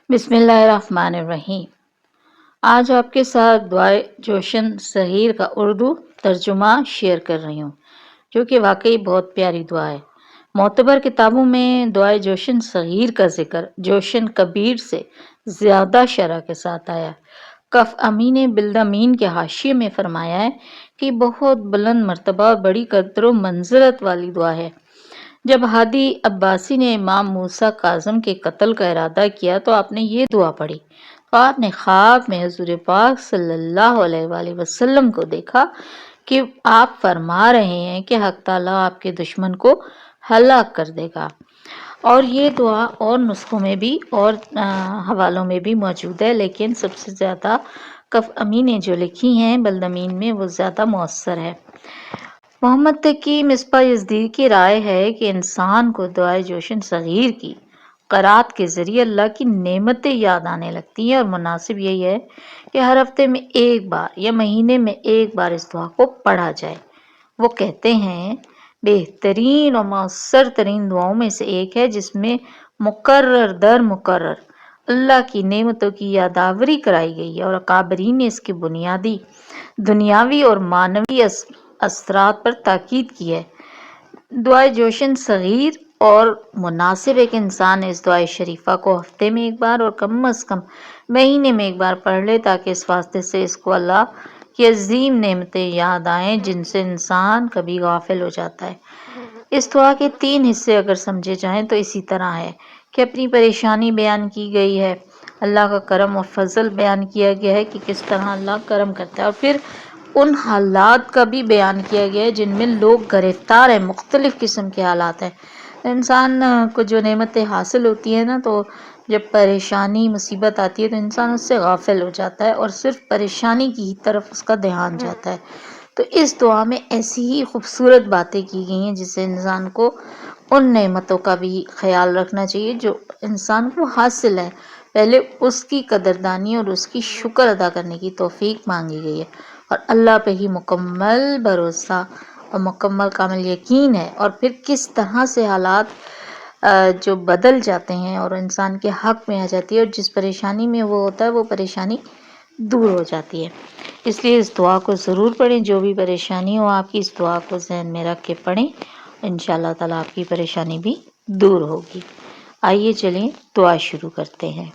بسم اللہ الرحمن الرحیم۔ آج آپ کے ساتھ دعائے جوشن صغیر کا اردو ترجمہ شیئر کر رہی ہوں، جو کہ واقعی بہت پیاری دعا ہے۔ معتبر کتابوں میں دعائے جوشن صغیر کا ذکر جوشن کبیر سے زیادہ شرح کے ساتھ آیا۔ کف امین بلدامین کے حاشیے میں فرمایا ہے کہ بہت بلند مرتبہ اور بڑی قدر و منزلت والی دعا ہے۔ جب ہادی عباسی نے امام موسیٰ کاظم کے قتل کا ارادہ کیا تو آپ نے یہ دعا پڑھی تو آپ نے خواب میں حضور پاک صلی اللہ علیہ وآلہ وسلم کو دیکھا کہ آپ فرما رہے ہیں کہ حق تعالیٰ آپ کے دشمن کو ہلاک کر دے گا۔ اور یہ دعا اور نسخوں میں بھی اور حوالوں میں بھی موجود ہے، لیکن سب سے زیادہ کف امی نے جو لکھی ہیں بلدامین میں وہ زیادہ مؤثر ہے۔ محمد تقی مصباح یزدی کی رائے ہے کہ انسان کو دعائے جوشن صغیر کی قرات کے ذریعے اللہ کی نعمتیں یاد آنے لگتی ہیں، اور مناسب یہی ہے کہ ہر ہفتے میں ایک بار یا مہینے میں ایک بار اس دعا کو پڑھا جائے۔ وہ کہتے ہیں بہترین اور مؤثر ترین دعاؤں میں سے ایک ہے جس میں مقرر در مقرر اللہ کی نعمتوں کی یادآوری کرائی گئی ہے، اور اکابرین نے اس کی بنیادی دنیاوی اور معنوی اثرات پر تاکید کی ہے۔ دعائے جوشن صغیر اور مناسب ہے کہ انسان اس دعائے شریفہ کو ہفتے میں ایک بار اور کم از کم مہینے میں ایک بار پڑھ لے، تاکہ اس واسطے سے اس کو اللہ کی عظیم نعمتیں یاد آئیں جن سے انسان کبھی غافل ہو جاتا ہے۔ اس دعا کے 3 حصے اگر سمجھے جائیں تو اسی طرح ہے کہ اپنی پریشانی بیان کی گئی ہے، اللہ کا کرم اور فضل بیان کیا گیا ہے کہ کس طرح اللہ کرم کرتا ہے، اور پھر ان حالات کا بھی بیان کیا گیا ہے جن میں لوگ گرفتار ہیں، مختلف قسم کے حالات ہیں۔ انسان کو جو نعمتیں حاصل ہوتی ہیں نا، تو جب پریشانی مصیبت آتی ہے تو انسان اس سے غافل ہو جاتا ہے اور صرف پریشانی کی طرف اس کا دھیان جاتا ہے۔ تو اس دعا میں ایسی ہی خوبصورت باتیں کی گئی ہیں جس سے انسان کو ان نعمتوں کا بھی خیال رکھنا چاہیے جو انسان کو حاصل ہے، پہلے اس کی قدردانی اور اس کی شکر ادا کرنے کی توفیق مانگی گئی ہے، اور اللہ پہ ہی مکمل بھروسہ اور مکمل کامل یقین ہے، اور پھر کس طرح سے حالات جو بدل جاتے ہیں اور انسان کے حق میں آ جاتی ہے، اور جس پریشانی میں وہ ہوتا ہے وہ پریشانی دور ہو جاتی ہے۔ اس لیے اس دعا کو ضرور پڑھیں، جو بھی پریشانی ہو آپ کی اس دعا کو ذہن میں رکھ کے پڑھیں، انشاءاللہ تعالیٰ آپ کی پریشانی بھی دور ہوگی۔ آئیے چلیں دعا شروع کرتے ہیں۔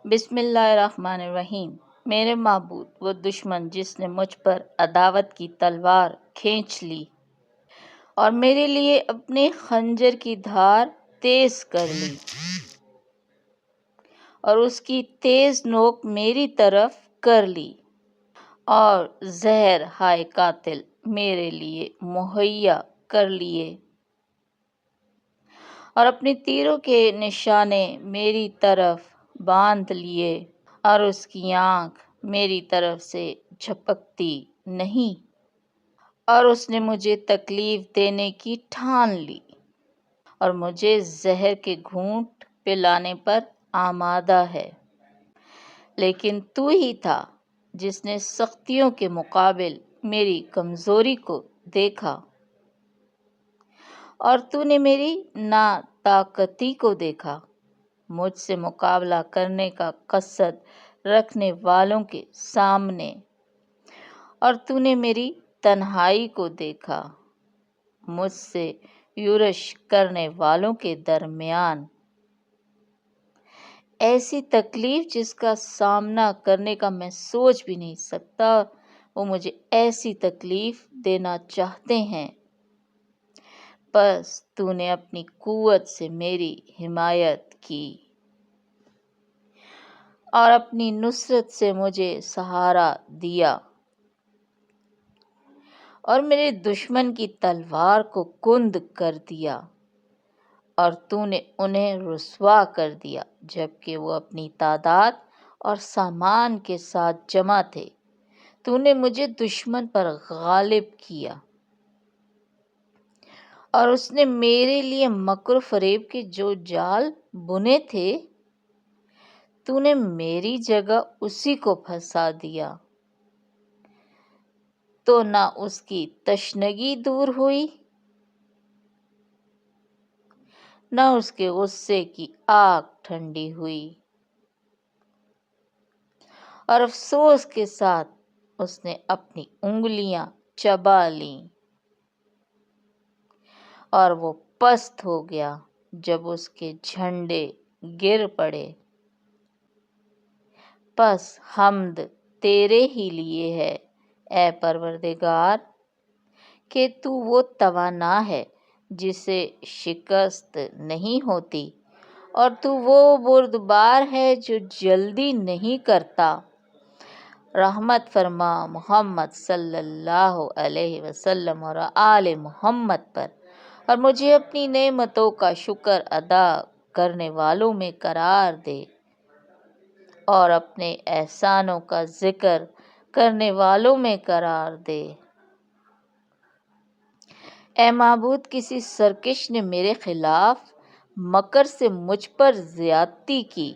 بسم اللہ الرحمن الرحیم۔ میرے معبود، وہ دشمن جس نے مجھ پر عداوت کی تلوار کھینچ لی اور میرے لیے اپنے خنجر کی دھار تیز کر لی، اور اس کی تیز نوک میری طرف کر لی، اور زہر ہائے قاتل میرے لیے مہیا کر لیے، اور اپنے تیروں کے نشانے میری طرف باندھ لیے، اور اس کی آنکھ میری طرف سے جھپکتی نہیں، اور اس نے مجھے تکلیف دینے کی ٹھان لی، اور مجھے زہر کے گھونٹ پلانے پر آمادہ ہے۔ لیکن تو ہی تھا جس نے سختیوں کے مقابل میری کمزوری کو دیکھا، اور تو نے میری ناطاقتی کو دیکھا، مجھ سے مقابلہ کرنے کا قصد رکھنے والوں کے سامنے، اور تو نے میری تنہائی کو دیکھا، مجھ سے یورش کرنے والوں کے درمیان۔ ایسی تکلیف جس کا سامنا کرنے کا میں سوچ بھی نہیں سکتا، وہ مجھے ایسی تکلیف دینا چاہتے ہیں، بس تو نے اپنی قوت سے میری حمایت کی اور اپنی نصرت سے مجھے سہارا دیا، اور میرے دشمن کی تلوار کو کند کر دیا، اور تو نے انہیں رسوا کر دیا جبکہ وہ اپنی تعداد اور سامان کے ساتھ جمع تھے۔ تو نے مجھے دشمن پر غالب کیا، اور اس نے میرے لیے مکر و فریب کے جو جال بنے تھے، تو نے میری جگہ اسی کو پھنسا دیا، تو نہ اس کی تشنگی دور ہوئی نہ اس کے غصے کی آگ ٹھنڈی ہوئی، اور افسوس کے ساتھ اس نے اپنی انگلیاں چبا لیں اور وہ پست ہو گیا جب اس کے جھنڈے گر پڑے۔ پس حمد تیرے ہی لیے ہے اے پروردگار کہ تو وہ توانا ہے جسے شکست نہیں ہوتی، اور تو وہ بردبار ہے جو جلدی نہیں کرتا۔ رحمت فرما محمد صلی اللہ علیہ وسلم اور آل محمد پر، اور مجھے اپنی نعمتوں کا شکر ادا کرنے والوں میں قرار دے، اور اپنے احسانوں کا ذکر کرنے والوں میں قرار دے۔ اے معبود، کسی سرکش نے میرے خلاف مکر سے مجھ پر زیادتی کی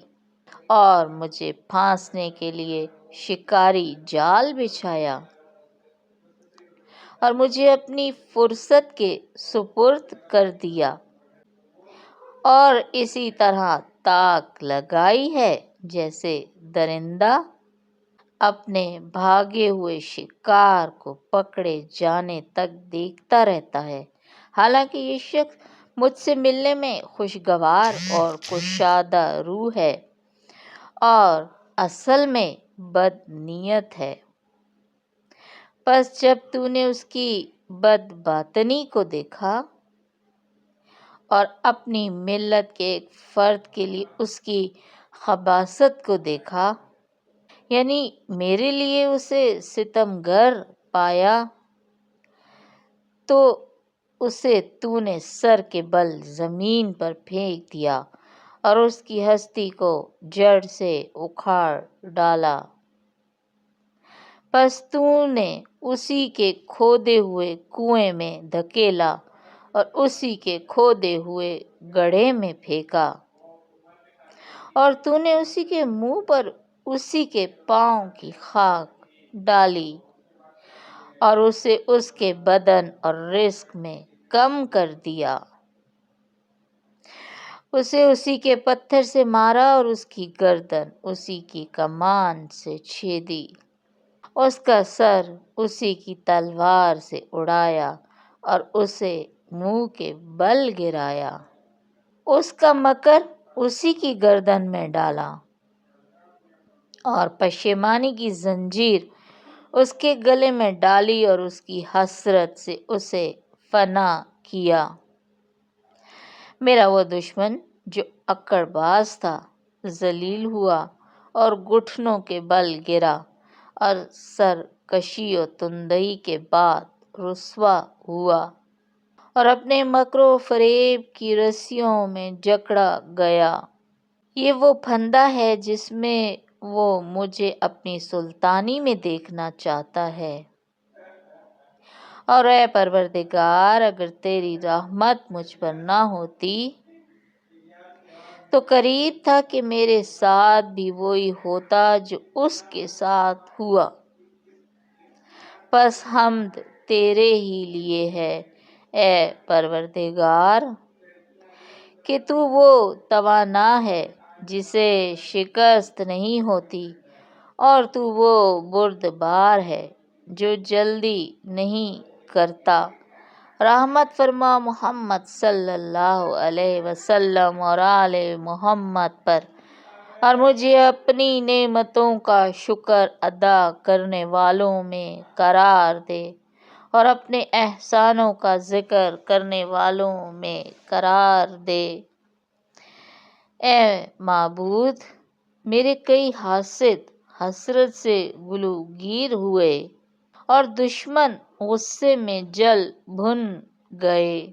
اور مجھے پھانسنے کے لیے شکاری جال بچھایا، اور مجھے اپنی فرصت کے سپرد کر دیا، اور اسی طرح تاک لگائی ہے جیسے درندہ اپنے بھاگے ہوئے شکار کو پکڑے جانے تک دیکھتا رہتا ہے، حالانکہ یہ شخص مجھ سے ملنے میں خوشگوار اور کشادہ روح ہے اور اصل میں بد نیت ہے۔ پس جب تو نے اس کی بد باطنی کو دیکھا اور اپنی ملت کے ایک فرد کے لیے اس کی خباثت کو دیکھا، یعنی میرے لیے اسے ستمگر پایا، تو اسے تو نے سر کے بل زمین پر پھینک دیا اور اس کی ہستی کو جڑ سے اکھاڑ ڈالا۔ پس تو نے اسی کے کھودے ہوئے کنویں میں دھکیلا اور اسی کے کھودے ہوئے گڑھے میں پھینکا، اور تو نے اسی کے منہ پر اسی کے پاؤں کی خاک ڈالی اور اسے اس کے بدن اور رزق میں کم کر دیا۔ اسے اسی کے پتھر سے مارا اور اس کی گردن اسی کی کمان سے چھیدی، اس کا سر اسی کی تلوار سے اڑایا اور اسے منہ کے بل گرایا، اس کا مکر اسی کی گردن میں ڈالا اور پشیمانی کی زنجیر اس کے گلے میں ڈالی اور اس کی حسرت سے اسے فنا کیا۔ میرا وہ دشمن جو اکڑ باز تھا ذلیل ہوا اور گھٹنوں کے بل گرا اور سرکشی و تندئی کے بعد رسوا ہوا اور اپنے مکر و فریب کی رسیوں میں جکڑا گیا۔ یہ وہ پھندا ہے جس میں وہ مجھے اپنی سلطانی میں دیکھنا چاہتا ہے، اور اے پروردگار، اگر تیری رحمت مجھ پر نہ ہوتی تو قریب تھا کہ میرے ساتھ بھی وہی ہوتا جو اس کے ساتھ ہوا۔ پس حمد تیرے ہی لیے ہے اے پروردگار کہ تو وہ توانا ہے جسے شکست نہیں ہوتی، اور تو وہ بردبار ہے جو جلدی نہیں کرتا۔ رحمت فرما محمد صلی اللہ علیہ وسلم اور آل محمد پر، اور مجھے اپنی نعمتوں کا شکر ادا کرنے والوں میں قرار دے، اور اپنے احسانوں کا ذکر کرنے والوں میں قرار دے۔ اے معبود، میرے کئی حاسد حسرت سے گلوگیر ہوئے اور دشمن غصے میں جل بھن گئے،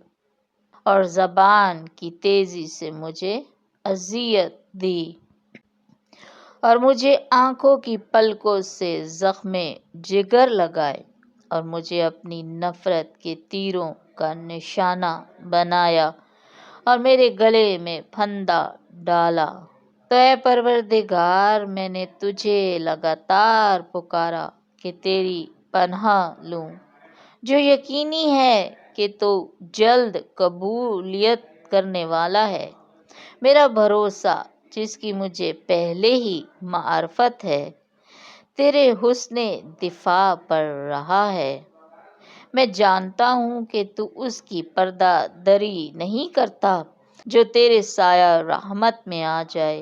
اور زبان کی تیزی سے مجھے اذیت دی، اور مجھے آنکھوں کی پلکوں سے زخم جگر لگائے، اور مجھے اپنی نفرت کے تیروں کا نشانہ بنایا اور میرے گلے میں پھندا ڈالا۔ تو اے پروردگار، میں نے تجھے لگاتار پکارا کہ تیری پناہ لوں، جو یقینی ہے کہ تو جلد قبولیت کرنے والا ہے۔ میرا بھروسہ جس کی مجھے پہلے ہی معرفت ہے، تیرے حسن دفاع پر رہا ہے۔ میں جانتا ہوں کہ تو اس کی پردہ دری نہیں کرتا جو تیرے سایہ رحمت میں آ جائے،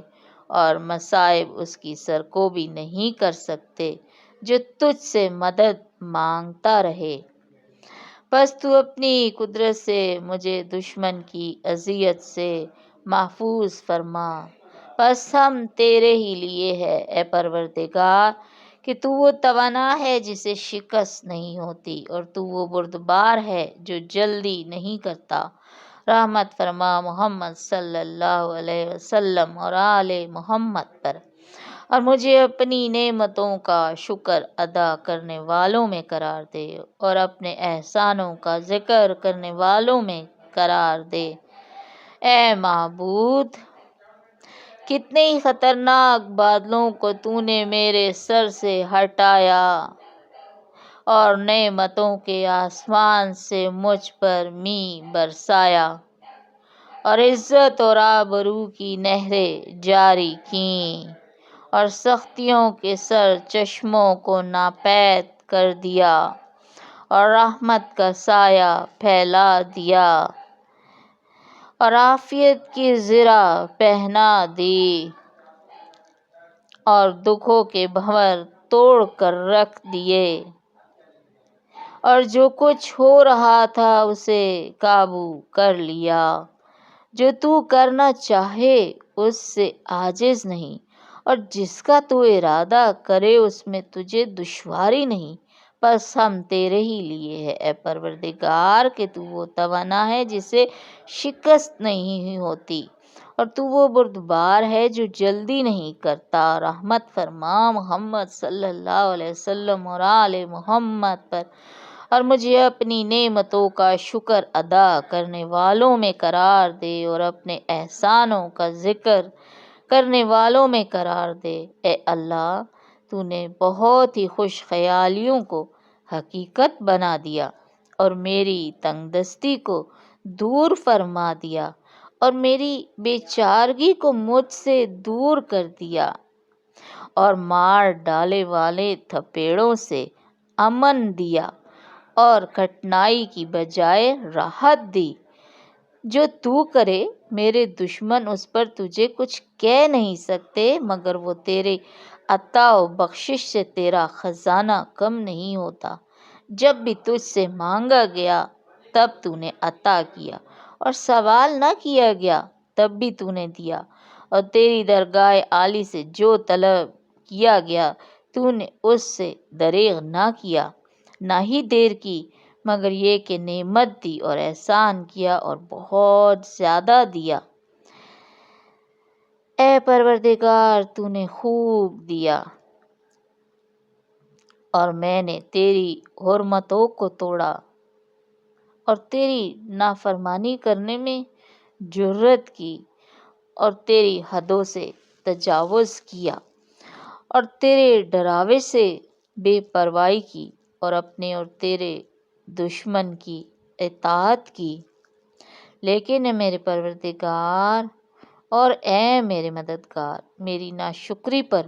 اور مصائب اس کی سرکوبی نہیں کر سکتے جو تجھ سے مدد مانگتا رہے۔ بس تو اپنی قدرت سے مجھے دشمن کی اذیت سے محفوظ فرما۔ بس ہم تیرے ہی لیے ہے اے پروردگار، کہ تو وہ توانا ہے جسے شکست نہیں ہوتی، اور تو وہ بردبار ہے جو جلدی نہیں کرتا۔ رحمت فرما محمد صلی اللہ علیہ وسلم اور آل محمد پر، اور مجھے اپنی نعمتوں کا شکر ادا کرنے والوں میں قرار دے، اور اپنے احسانوں کا ذکر کرنے والوں میں قرار دے۔ اے معبود، کتنے ہی خطرناک بادلوں کو تو نے میرے سر سے ہٹایا، اور نعمتوں کے آسمان سے مجھ پر می برسایا، اور عزت اور آبرو کی نہریں جاری کیں، اور سختیوں کے سر چشموں کو ناپید کر دیا، اور رحمت کا سایہ پھیلا دیا، اور عافیت کی زرہ پہنا دی، اور دکھوں کے بھنور توڑ کر رکھ دیے، اور جو کچھ ہو رہا تھا اسے قابو کر لیا۔ جو تو کرنا چاہے اس سے عاجز نہیں، اور جس کا تو ارادہ کرے اس میں تجھے دشواری نہیں۔ بس ہم تیرے ہی لیے ہے اے پروردگار، کہ تو وہ توانا ہے جسے شکست نہیں ہوتی، اور تو وہ بردبار ہے جو جلدی نہیں کرتا۔ رحمت فرما محمد صلی اللہ علیہ وسلم اور آل محمد پر، اور مجھے اپنی نعمتوں کا شکر ادا کرنے والوں میں قرار دے، اور اپنے احسانوں کا ذکر کرنے والوں میں قرار دے۔ اے اللہ، تو نے بہت ہی خوش خیالیوں کو حقیقت بنا دیا، اور میری تنگ دستی کو دور فرما دیا، اور میری بے چارگی کو مجھ سے دور کر دیا، اور مار ڈالے والے تھپیڑوں سے امن دیا، اور کٹنائی کی بجائے راحت دی۔ جو تو کرے میرے دشمن اس پر تجھے کچھ کہہ نہیں سکتے، مگر وہ تیرے عطا و بخشش سے تیرا خزانہ کم نہیں ہوتا۔ جب بھی تجھ سے مانگا گیا تب تو نے عطا کیا، اور سوال نہ کیا گیا تب بھی تو نے دیا، اور تیری درگاہ عالی سے جو طلب کیا گیا تو نے اس سے دریغ نہ کیا، نہ ہی دیر کی، مگر یہ کہ نعمت دی اور احسان کیا، اور بہت زیادہ دیا۔ اے پروردگار، تو نے خوب دیا، اور میں نے تیری حرمتوں کو توڑا، اور تیری نافرمانی کرنے میں جرأت کی، اور تیری حدوں سے تجاوز کیا، اور تیرے ڈراوے سے بے پرواہی کی، اور اپنے اور تیرے دشمن کی اطاعت کی۔ لیکن اے میرے پروردگار اور اے میرے مددگار، میری ناشکری پر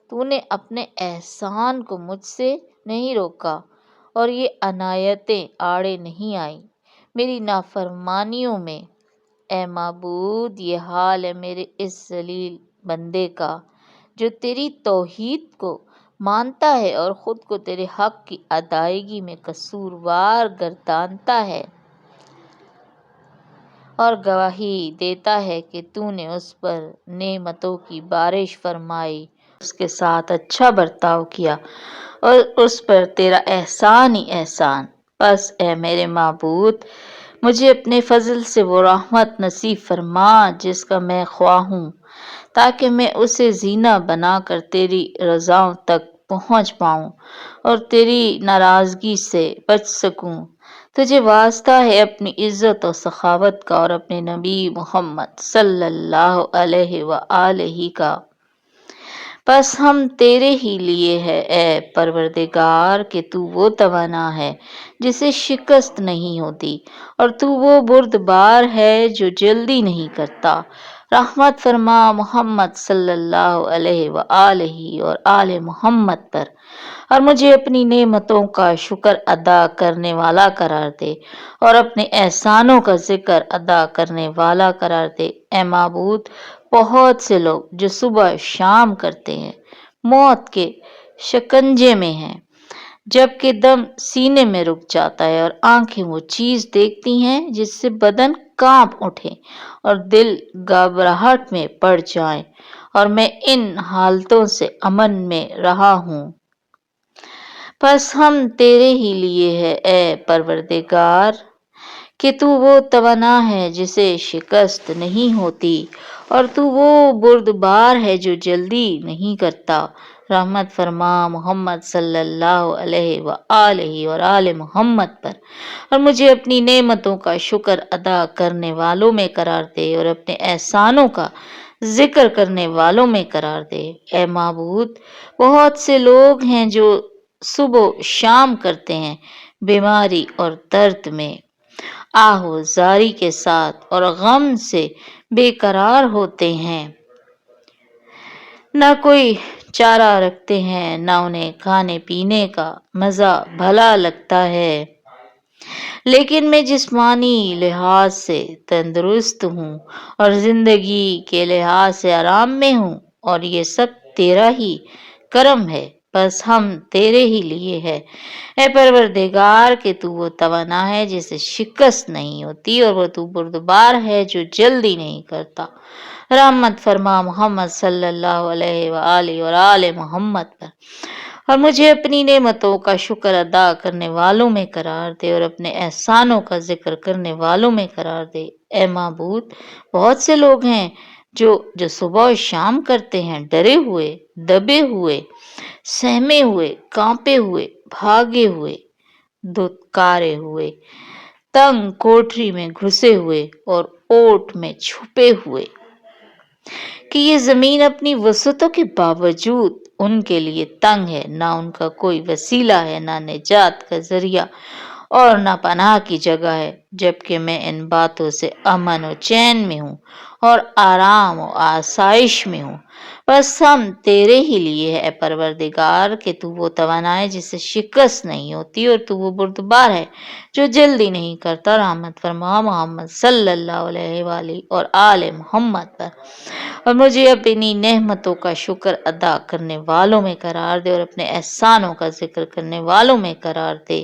تو نے اپنے احسان کو مجھ سے نہیں روکا، اور یہ عنایتیں آڑے نہیں آئیں میری نافرمانیوں میں۔ اے معبود، یہ حال ہے میرے اس ذلیل بندے کا جو تیری توحید کو مانتا ہے، اور خود کو تیرے حق کی ادائیگی میں قصوروار گردانتا ہے، اور گواہی دیتا ہے کہ تو نے اس پر نعمتوں کی بارش فرمائی، اس کے ساتھ اچھا برتاؤ کیا، اور اس پر تیرا احسان ہی احسان۔ بس اے میرے معبود، مجھے اپنے فضل سے وہ رحمت نصیب فرما جس کا میں خواہ ہوں، تاکہ میں اسے زینہ بنا کر تیری رضاؤں تک پہنچ پاؤں، اور تیری ناراضگی سے بچ سکوں۔ تجھے واسطہ ہے اپنی عزت و سخاوت کا، اور اپنے نبی محمد صلی اللہ علیہ وآلہ کا۔ بس ہم تیرے ہی لیے ہے اے پروردگار کہ تو وہ توانا ہے جسے شکست نہیں ہوتی، اور تو وہ بردبار ہے جو جلدی نہیں کرتا۔ رحمت فرما محمد صلی اللہ علیہ وآلہ اور آل محمد پر، اور مجھے اپنی نعمتوں کا شکر ادا کرنے والا قرار دے اور اپنے احسانوں کا ذکر ادا کرنے والا قرار دے۔ اے معبود، بہت سے لوگ جو صبح شام کرتے ہیں موت کے شکنجے میں ہیں، جبکہ دم سینے میں رک جاتا ہے اور آنکھیں وہ چیز دیکھتی ہیں جس سے بدن کانپ اٹھے اور دل گھبراہٹ میں پڑ جائے، اور میں ان حالتوں سے امن میں رہا ہوں۔ بس ہم تیرے ہی لیے ہے اے پروردگار کہ تو وہ توانا ہے جسے شکست نہیں ہوتی، اور تو وہ بردبار ہے جو جلدی نہیں کرتا۔ رحمت فرما محمد صلی اللہ علیہ وآلہ اور آل محمد پر، اور مجھے اپنی نعمتوں کا شکر ادا کرنے والوں میں قرار دے اور اپنے احسانوں کا ذکر کرنے والوں میں قرار دے۔ اے معبود، بہت سے لوگ ہیں جو صبح و شام کرتے ہیں بیماری اور درد میں، آہو زاری کے ساتھ اور غم سے بے قرار ہوتے ہیں، نہ کوئی چارہ رکھتے ہیں، نہ انہیں کھانے پینے کا مزہ بھلا لگتا ہے۔ لیکن میں جسمانی لحاظ سے تندرست ہوں اور زندگی کے لحاظ سے آرام میں ہوں، اور یہ سب تیرا ہی کرم ہے۔ بس ہم تیرے ہی لیے ہے اے پروردگار کہ تو وہ توانا ہے جسے شکست نہیں ہوتی، اور وہ تو بردبار ہے جو جلدی نہیں کرتا۔ رحمت فرما محمد صلی اللہ علیہ وآلہ اور آل محمد پر، اور مجھے اپنی نعمتوں کا شکر ادا کرنے والوں میں قرار دے اور اپنے احسانوں کا ذکر کرنے والوں میں قرار دے۔ اے معبود، بہت سے لوگ ہیں جو صبح و شام کرتے ہیں ڈرے ہوئے، دبے ہوئے، سہمے ہوئے، کانپے ہوئے، بھاگے ہوئے، دھتکارے ہوئے، تنگ کوٹری میں گھسے ہوئے اور اوٹ میں چھپے ہوئے، کہ یہ زمین اپنی وسعتوں کے باوجود ان کے لیے تنگ ہے، نہ ان کا کوئی وسیلہ ہے، نہ نجات کا ذریعہ اور نہ پناہ کی جگہ ہے، جبکہ میں ان باتوں سے امن و چین میں ہوں اور آرام و آسائش میں ہوں۔ بس ہم تیرے ہی لیے ہے اے پروردگار کہ تو وہ توانا ہے جسے شکست نہیں ہوتی، اور تو وہ بردبار ہے جو جلدی نہیں کرتا۔ رحمت فرما محمد صلی اللہ علیہ وآلہ اور آل محمد پر، اور مجھے اپنی نعمتوں کا شکر ادا کرنے والوں میں قرار دے اور اپنے احسانوں کا ذکر کرنے والوں میں قرار دے۔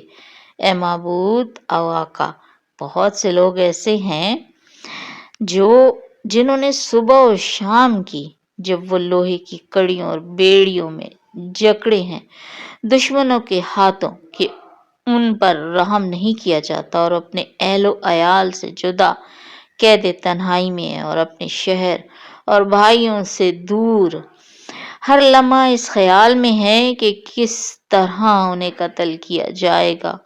اے معبود او آقا، بہت سے لوگ ایسے ہیں جنہوں نے صبح و شام کی، جب وہ لوہے کی کڑیوں اور بیڑیوں میں جکڑے ہیں دشمنوں کے ہاتھوں، کہ ان پر رحم نہیں کیا جاتا، اور اپنے اہل و عیال سے جدا قید تنہائی میں ہیں، اور اپنے شہر اور بھائیوں سے دور ہر لمحہ اس خیال میں ہے کہ کس طرح انہیں قتل کیا جائے گا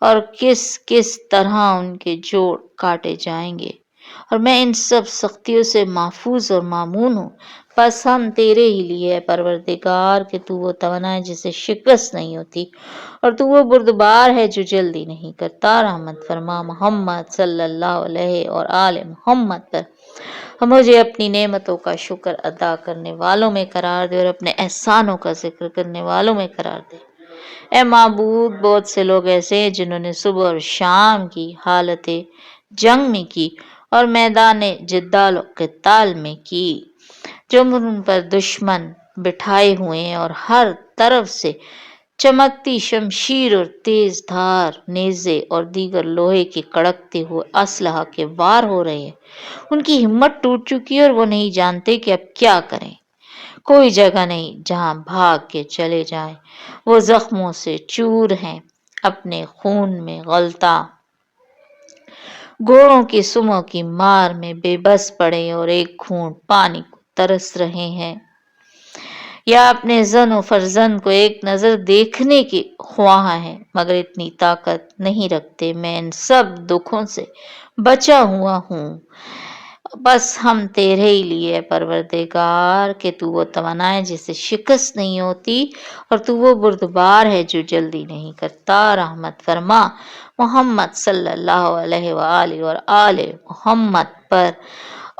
اور کس طرح ان کے جوڑ کاٹے جائیں گے، اور میں ان سب سختیوں سے محفوظ اور مامون ہوں۔ بس ہم تیرے ہی لیے ہے پروردگار کہ تو وہ توانا ہے جسے شکست نہیں ہوتی، اور تو وہ بردبار ہے جو جلدی نہیں کرتا۔ رحمت فرما محمد صلی اللہ علیہ اور آل محمد پر، اور مجھے اپنی نعمتوں کا شکر ادا کرنے والوں میں قرار دے اور اپنے احسانوں کا ذکر کرنے والوں میں قرار دے۔ اے معبود، بہت سے لوگ ایسے ہیں جنہوں نے صبح اور شام کی حالت جنگ میں کی اور میدان جدال و قتال میں کی، جب ان پر دشمن بٹھائے ہوئے ہیں اور ہر طرف سے چمکتی شمشیر اور تیز دھار نیزے اور دیگر لوہے کے کڑکتے ہوئے اسلحہ کے وار ہو رہے ہیں۔ ان کی ہمت ٹوٹ چکی ہے اور وہ نہیں جانتے کہ اب کیا کریں۔ کوئی جگہ نہیں جہاں بھاگ کے چلے جائیں، وہ زخموں سے چور ہیں، اپنے خون میں غلطاں گھوڑوں کی سموں کی مار میں بے بس پڑے اور ایک گھونٹ پانی کو ترس رہے ہیں، یا اپنے زن و فرزند کو ایک نظر دیکھنے کے خواہاں ہیں، مگر اتنی طاقت نہیں رکھتے۔ میں ان سب دکھوں سے بچا ہوا ہوں بس ہم تیرے ہی لیے پروردگار کہ تو وہ توانا ہے جسے شکست نہیں ہوتی اور تو وہ بردبار ہے جو جلدی نہیں کرتا۔ رحمت فرما محمد صلی اللہ علیہ وآلہ اور آل محمد پر،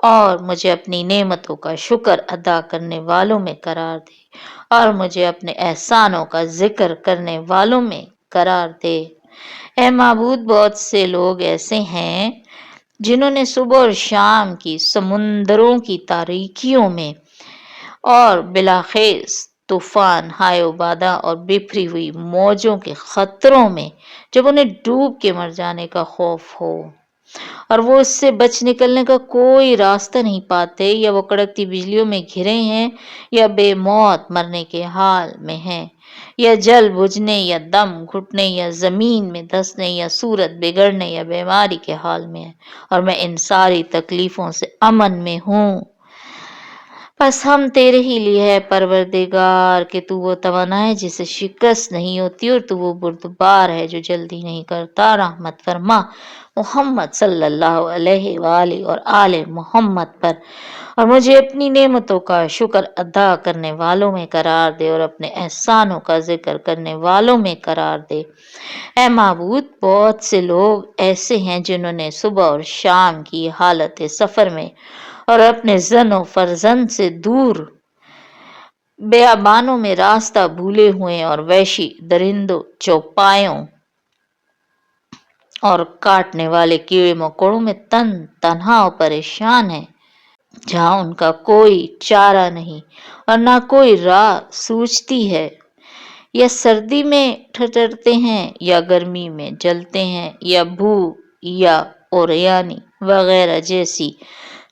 اور مجھے اپنی نعمتوں کا شکر ادا کرنے والوں میں قرار دے اور مجھے اپنے احسانوں کا ذکر کرنے والوں میں قرار دے۔ اے معبود، بہت سے لوگ ایسے ہیں جنہوں نے صبح اور شام کی سمندروں کی تاریکیوں میں اور بلاخیز طوفان ہائے و بادہ اور بکھری ہوئی موجوں کے خطروں میں، جب انہیں ڈوب کے مر جانے کا خوف ہو اور وہ اس سے بچ نکلنے کا کوئی راستہ نہیں پاتے، یا وہ کڑکتی بجلیوں میں گھرے ہیں، یا بے موت مرنے کے حال میں ہیں، یا جل بجھنے، یا دم گھٹنے، یا زمین میں دھنسنے، یا صورت بگڑنے، یا بیماری کے حال میں ہے، اور میں ان ساری تکلیفوں سے امن میں ہوں۔ بس ہم تیرے ہی لیے ہے پروردگار کہ تو وہ توانا ہے جسے شکست نہیں ہوتی اور تو وہ بردبار ہے جو جلدی نہیں کرتا۔ رحمت فرما محمد صلی اللہ علیہ وآلہ اور آل محمد پر، اور مجھے اپنی نعمتوں کا شکر ادا کرنے والوں میں قرار دے اور اپنے احسانوں کا ذکر کرنے والوں میں قرار دے۔ اے معبود، بہت سے لوگ ایسے ہیں جنہوں نے صبح اور شام کی حالت سفر میں اور اپنے زن و فرزند سے دور بیابانوں میں راستہ بھولے ہوئے اور وحشی درندوں، چوپایوں اور کاٹنے والے کیڑے مکوڑوں میں تنہا اور پریشان ہیں، جہاں ان کا کوئی چارہ نہیں اور نہ کوئی راہ سوچتی ہے۔ یا سردی میں ٹھٹرتے ہیں، یا گرمی میں جلتے ہیں، یا بھوک یا اوریانی وغیرہ جیسی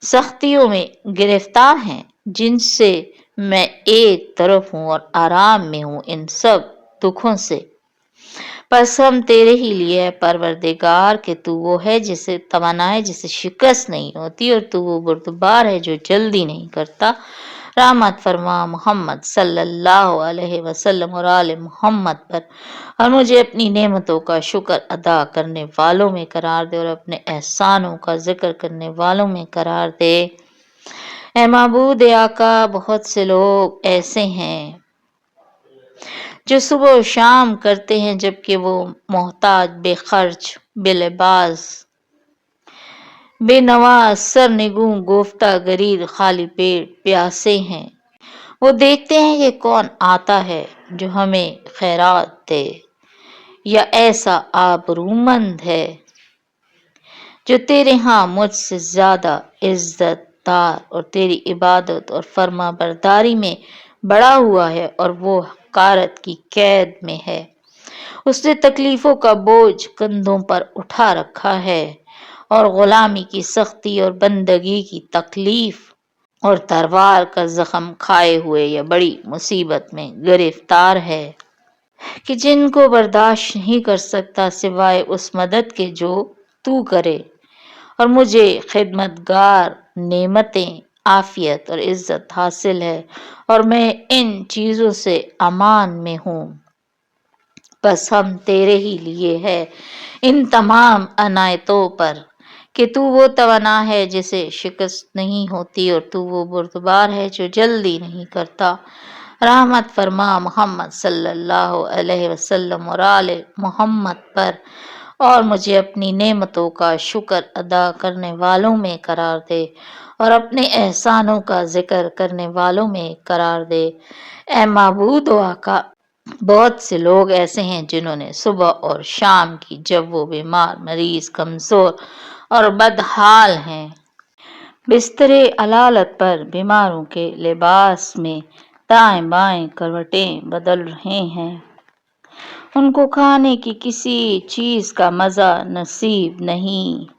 سختیوں میں گرفتار ہیں، جن سے میں ایک طرف ہوں اور آرام میں ہوں ان سب دکھوں سے۔ بس ہم تیرے ہی لیے ہے پروردگار کہ تو وہ ہے جسے توانا ہے جسے شکست نہیں ہوتی اور تو وہ بردبار ہے جو جلدی نہیں کرتا۔ رحمت فرما محمد صلی اللہ علیہ وسلم اور آل محمد پر، اور مجھے اپنی نعمتوں کا شکر ادا کرنے والوں میں قرار دے اور اپنے احسانوں کا ذکر کرنے والوں میں قرار دے۔ اے معبود، اے آقا، بہت سے لوگ ایسے ہیں جو صبح و شام کرتے ہیں جبکہ وہ محتاج، بے خرچ، بے لباس، بے نواز، سرنگوں، گفتہ گریر، خالی پیٹ، پیاسے ہیں۔ وہ دیکھتے ہیں کہ کون آتا ہے جو ہمیں خیرات دے، یا ایسا آبرومند ہے جو تیرے ہاں مجھ سے زیادہ عزت دار اور تیری عبادت اور فرما برداری میں بڑا ہوا ہے اور وہ حقارت کی قید میں ہے۔ اس نے تکلیفوں کا بوجھ کندھوں پر اٹھا رکھا ہے اور غلامی کی سختی اور بندگی کی تکلیف اور تلوار کا زخم کھائے ہوئے یا بڑی مصیبت میں گرفتار ہے کہ جن کو برداشت نہیں کر سکتا سوائے اس مدد کے جو تو کرے، اور مجھے خدمتگار نعمتیں، عافیت اور عزت حاصل ہے اور میں ان چیزوں سے امان میں ہوں۔ بس ہم تیرے ہی لیے ہے ان تمام عنایتوں پر کہ تو وہ توانا ہے جسے شکست نہیں ہوتی اور تو وہ بردبار ہے جو جلدی نہیں کرتا۔ رحمت فرما محمد صلی اللہ علیہ وسلم اور آل محمد پر، اور مجھے اپنی نعمتوں کا شکر ادا کرنے والوں میں قرار دے اور اپنے احسانوں کا ذکر کرنے والوں میں قرار دے۔ اے معبود و آقا، بہت سے لوگ ایسے ہیں جنہوں نے صبح اور شام کی، جب وہ بیمار، مریض، کمزور اور بدحال ہیں، بستر علالت پر بیماروں کے لباس میں دائیں بائیں کروٹیں بدل رہے ہیں، ان کو کھانے کی کسی چیز کا مزہ نصیب نہیں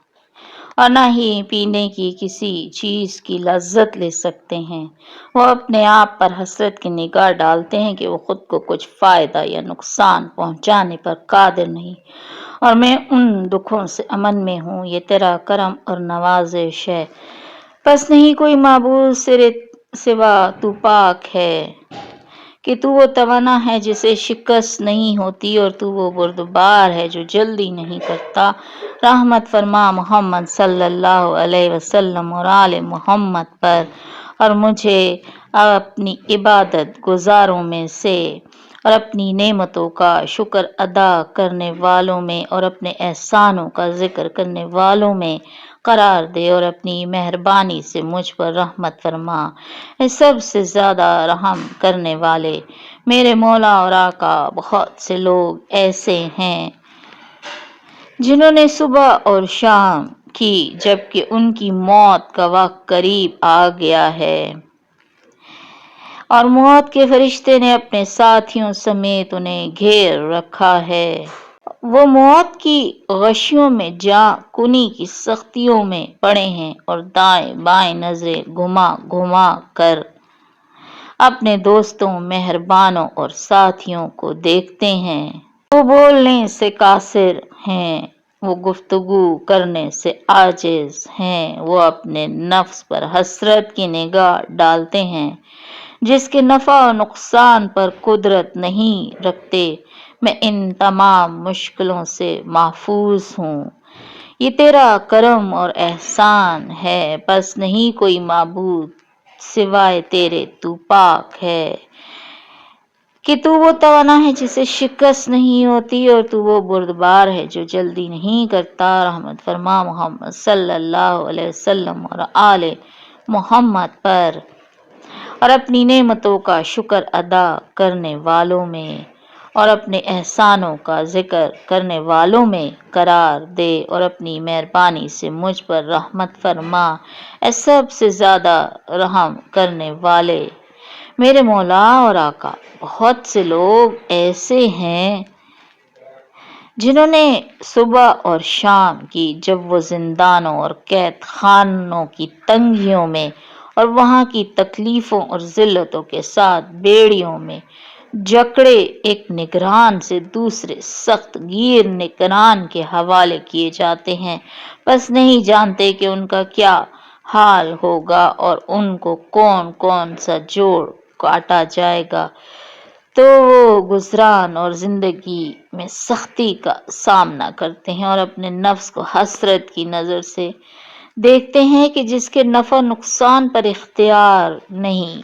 اور نہ ہی پینے کی کسی چیز کی لذت لے سکتے ہیں، وہ اپنے آپ پر حسرت کی نگاہ ڈالتے ہیں کہ وہ خود کو کچھ فائدہ یا نقصان پہنچانے پر قادر نہیں، اور میں ان دکھوں سے امن میں ہوں، یہ تیرا کرم اور نوازش ہے۔ بس نہیں کوئی معبود سوا تو پاک ہے کہ تو وہ توانا ہے جسے شکست نہیں ہوتی، اور تو وہ بردبار ہے جو جلدی نہیں کرتا۔ رحمت فرما محمد صلی اللہ علیہ وسلم اور آل محمد پر، اور مجھے اپنی عبادت گزاروں میں سے اور اپنی نعمتوں کا شکر ادا کرنے والوں میں اور اپنے احسانوں کا ذکر کرنے والوں میں قرار دے، اور اپنی مہربانی سے مجھ پر رحمت فرما، اے سب سے زیادہ رحم کرنے والے۔ میرے مولا اور آقا، بہت سے لوگ ایسے ہیں جنہوں نے صبح اور شام کی جبکہ ان کی موت کا وقت قریب آ گیا ہے، اور موت کے فرشتے نے اپنے ساتھیوں سمیت انہیں گھیر رکھا ہے۔ وہ موت کی غشیوں میں، جاں کنی کی سختیوں میں پڑے ہیں، اور دائیں بائیں نظریں گھما گھما کر اپنے دوستوں، مہربانوں اور ساتھیوں کو دیکھتے ہیں۔ وہ بولنے سے قاصر ہیں، وہ گفتگو کرنے سے عاجز ہیں، وہ اپنے نفس پر حسرت کی نگاہ ڈالتے ہیں، جس کے نفع و نقصان پر قدرت نہیں رکھتے۔ میں ان تمام مشکلوں سے محفوظ ہوں، یہ تیرا کرم اور احسان ہے، پس نہیں کوئی معبود سوائے تیرے، تو پاک ہے کہ تو وہ توانا ہے جسے شکست نہیں ہوتی، اور تو وہ بردبار ہے جو جلدی نہیں کرتا۔ رحمت فرما محمد صلی اللہ علیہ وسلم اور آل محمد پر، اور اپنی نعمتوں کا شکر ادا کرنے والوں میں اور اپنے احسانوں کا ذکر کرنے والوں میں قرار دے، اور اپنی مہربانی سے مجھ پر رحمت فرما، اے سب سے زیادہ رحم کرنے والے۔ میرے مولا اور آقا، بہت سے لوگ ایسے ہیں جنہوں نے صبح اور شام کی جب وہ زندانوں اور قید خانوں کی تنگیوں میں اور وہاں کی تکلیفوں اور ذلتوں کے ساتھ بیڑیوں میں جکڑے ایک نگران سے دوسرے سخت گیر نگران کے حوالے کیے جاتے ہیں، بس نہیں جانتے کہ ان کا کیا حال ہوگا اور ان کو کون کون سا جوڑ کاٹا جائے گا، تو وہ گزران اور زندگی میں سختی کا سامنا کرتے ہیں اور اپنے نفس کو حسرت کی نظر سے دیکھتے ہیں کہ جس کے نفع نقصان پر اختیار نہیں،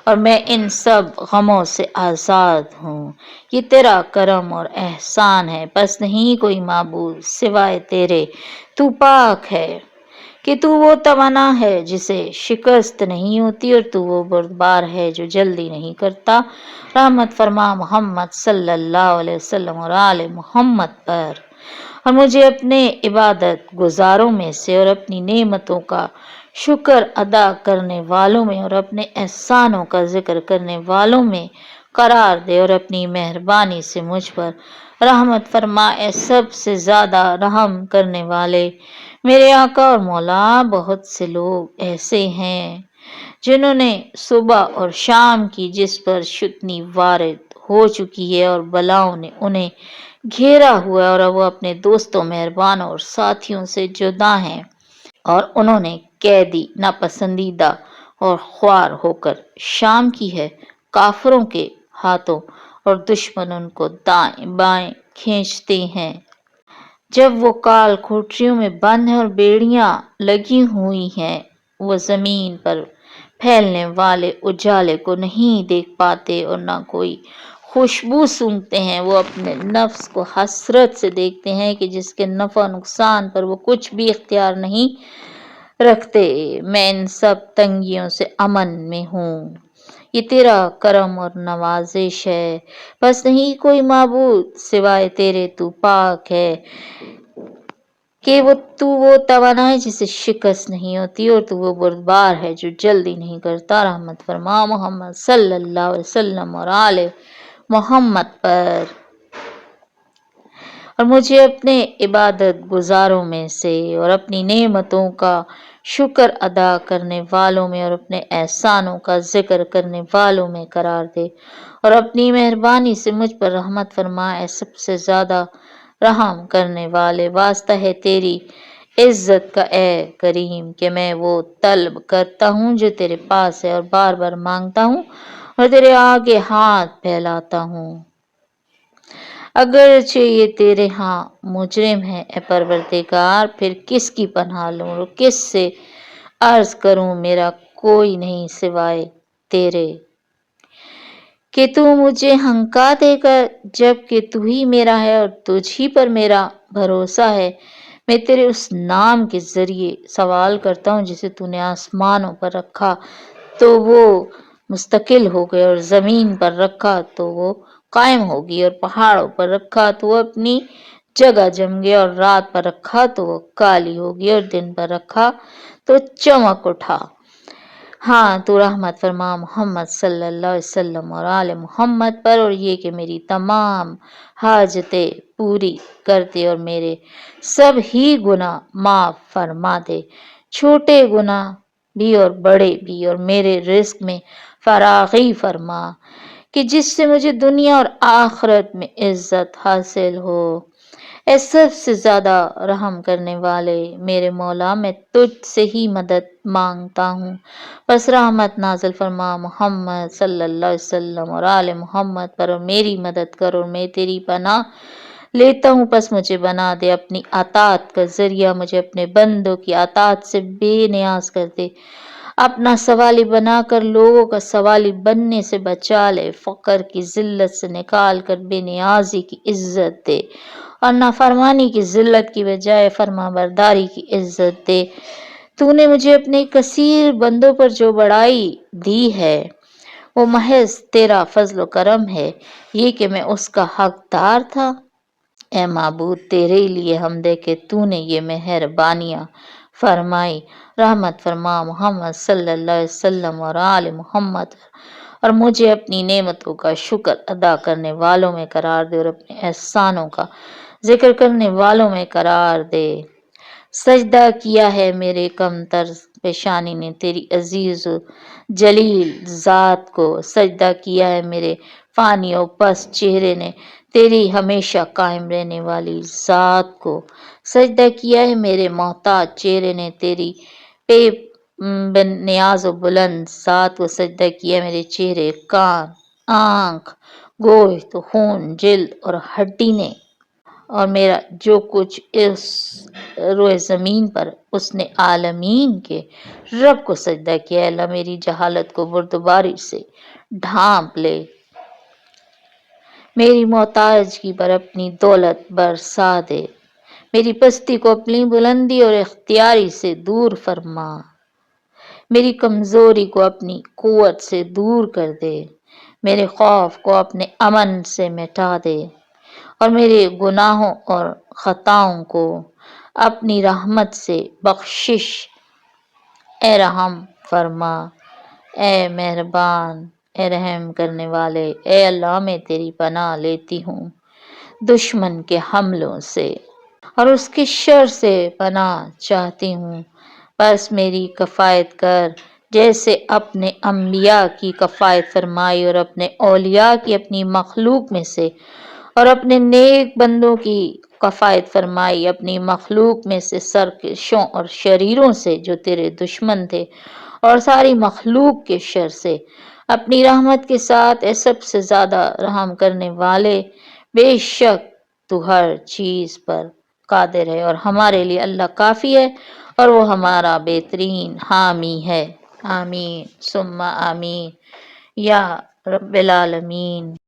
اور میں ان سب غموں سے آزاد ہوں، یہ تیرا کرم اور احسان ہے، پس نہیں کوئی معبود سوائے تیرے، تو پاک ہے کہ تو وہ توانا ہے جسے شکست نہیں ہوتی، اور تو وہ بردبار ہے جو جلدی نہیں کرتا۔ رحمت فرما محمد صلی اللہ علیہ وسلم اور آل محمد پر، اور مجھے اپنے عبادت گزاروں میں سے اور اپنی نعمتوں کا شکر ادا کرنے والوں میں اور اپنے احسانوں کا ذکر کرنے والوں میں قرار دے، اور اپنی مہربانی سے مجھ پر رحمت فرما، اے سب سے زیادہ رحم کرنے والے۔ میرے آقا اور مولا، بہت سے لوگ ایسے ہیں جنہوں نے صبح اور شام کی جس پر شتنی وارد ہو چکی ہے اور بلاؤں نے انہیں گھیرا ہوا ہے، اور وہ اپنے دوستوں، مہربانوں اور ساتھیوں سے جدا ہیں، اور انہوں نے قیدی، ناپسندیدہ اور خوار ہو کر شام کی ہے کافروں کے ہاتھوں، اور دشمن ان کو دائیں بائیں کھینچتے ہیں۔ جب وہ کال کوٹریوں میں بند ہیں اور بیڑیاں لگی ہوئی ہیں، وہ زمین پر پھیلنے والے اجالے کو نہیں دیکھ پاتے اور نہ کوئی خوشبو سونگھتے ہیں، وہ اپنے نفس کو حسرت سے دیکھتے ہیں کہ جس کے نفع نقصان پر وہ کچھ بھی اختیار نہیں رکھتے۔ میں ان سب تنگیوں سے امن میں ہوں، یہ تیرا کرم اور نوازش ہے، بس نہیں کوئی معبود سوائے تیرے، تو پاک ہے کہ تو وہ توانا ہے جسے شکست نہیں ہوتی، اور تو وہ بردبار ہے جو جلدی نہیں کرتا۔ رحمت فرما محمد صلی اللہ علیہ وسلم اور آل محمد پر، اور مجھے اپنے عبادت گزاروں میں سے اور اپنی نعمتوں کا شکر ادا کرنے والوں میں اور اپنے احسانوں کا ذکر کرنے والوں میں قرار دے، اور اپنی مہربانی سے مجھ پر رحمت فرما، اے سب سے زیادہ رحم کرنے والے۔ واسطہ ہے تیری عزت کا اے کریم کہ میں وہ طلب کرتا ہوں جو تیرے پاس ہے، اور بار بار مانگتا ہوں، اور تیرے آگے ہاتھ پھیلاتا ہوں، اگرچہ یہ تیرے ہاں مجرم ہے اے پروردگار، پھر کس کی پناہ لوں اور کس سے عرض کروں، میرا کوئی نہیں سوائے تیرے، کہ تو مجھے ہنکا دے گا جب کہ تو ہی میرا ہے اور تجھ ہی پر میرا بھروسہ ہے۔ میں تیرے اس نام کے ذریعے سوال کرتا ہوں جسے تو نے آسمانوں پر رکھا تو وہ مستقل ہو گئے اور زمین پر رکھا تو وہ قائم ہوگی، اور پہاڑوں پر رکھا تو وہ اپنی جگہ جم گئے، اور رات پر رکھا تو وہ کالی ہوگی اور دن پر رکھا تو چمک اٹھا۔ ہاں تو رحمت فرما محمد صلی اللہ علیہ وسلم اور آل محمد پر، اور یہ کہ میری تمام حاجتیں پوری کر دے اور میرے سب ہی گناہ معاف فرما دے، چھوٹے گناہ بھی اور بڑے بھی، اور میرے رزق میں فراخی فرما کہ جس سے مجھے دنیا اور آخرت میں عزت حاصل ہو۔ اے سب سے زیادہ رحم کرنے والے میرے مولا، میں تجھ سے ہی مدد مانگتا ہوں، بس رحمت نازل فرما محمد صلی اللہ علیہ وسلم اور آل محمد پر، اور میری مدد کر، اور میں تیری پناہ لیتا ہوں، پس مجھے بنا دے اپنی اطاعت کا ذریعہ، مجھے اپنے بندوں کی اطاعت سے بے نیاز کر دے، اپنا سوالی بنا کر لوگوں کا سوالی بننے سے بچا لے، فقر کی ذلت سے نکال کر بے نیازی کی عزت دے، اور نافرمانی کی ذلت کی بجائے فرما برداری کی عزت دے۔ تو نے مجھے اپنے کثیر بندوں پر جو بڑائی دی ہے وہ محض تیرا فضل و کرم ہے، یہ کہ میں اس کا حقدار تھا۔ اے معبود تیرے لیے حمد ہے کہ تو نے یہ مہربانیاں فرمائی، رحمت فرما محمد صلی اللہ علیہ وسلم اور آل محمد، اور مجھے اپنی نعمتوں کا شکر ادا کرنے والوں میں قرار دے اور اپنے احسانوں کا ذکر کرنے والوں میں قرار دے۔ سجدہ کیا ہے میرے کمتر پیشانی نے تیری عزیز و جلیل ذات کو، سجدہ کیا ہے میرے فانی و پست چہرے نے تیری ہمیشہ قائم رہنے والی ذات کو، سجدہ کیا ہے میرے محتاج چہرے نے تیری بے نیاز و بلند ذات کو، سجدہ کیا ہے میرے چہرے، کان، آنکھ، گوشت، خون، جلد اور ہڈی نے، اور میرا جو کچھ اس روئے زمین پر اس نے عالمین کے رب کو سجدہ کیا ہے۔ اللہ میری جہالت کو بردباری سے ڈھانپ لے، میری محتاجگی پر اپنی دولت برسا دے، میری پستی کو اپنی بلندی اور اختیاری سے دور فرما، میری کمزوری کو اپنی قوت سے دور کر دے، میرے خوف کو اپنے امن سے مٹا دے، اور میرے گناہوں اور خطاؤں کو اپنی رحمت سے بخشش۔ اے رحم فرما، اے مہربان، اے رحم کرنے والے، اے اللہ میں تیری پناہ لیتی ہوں دشمن کے حملوں سے اور اس کے شر سے پناہ چاہتی ہوں، بس میری کفایت کر جیسے اپنے انبیاء کی کفایت فرمائی اور اپنے اولیاء کی اپنی مخلوق میں سے، اور اپنے نیک بندوں کی کفایت فرمائی اپنی مخلوق میں سے سرکشوں اور شریروں سے جو تیرے دشمن تھے، اور ساری مخلوق کے شر سے اپنی رحمت کے ساتھ۔ اے سب سے زیادہ رحم کرنے والے، بے شک تو ہر چیز پر قادر ہے، اور ہمارے لیے اللہ کافی ہے اور وہ ہمارا بہترین حامی ہے۔ آمین ثم آمین یا رب العالمین۔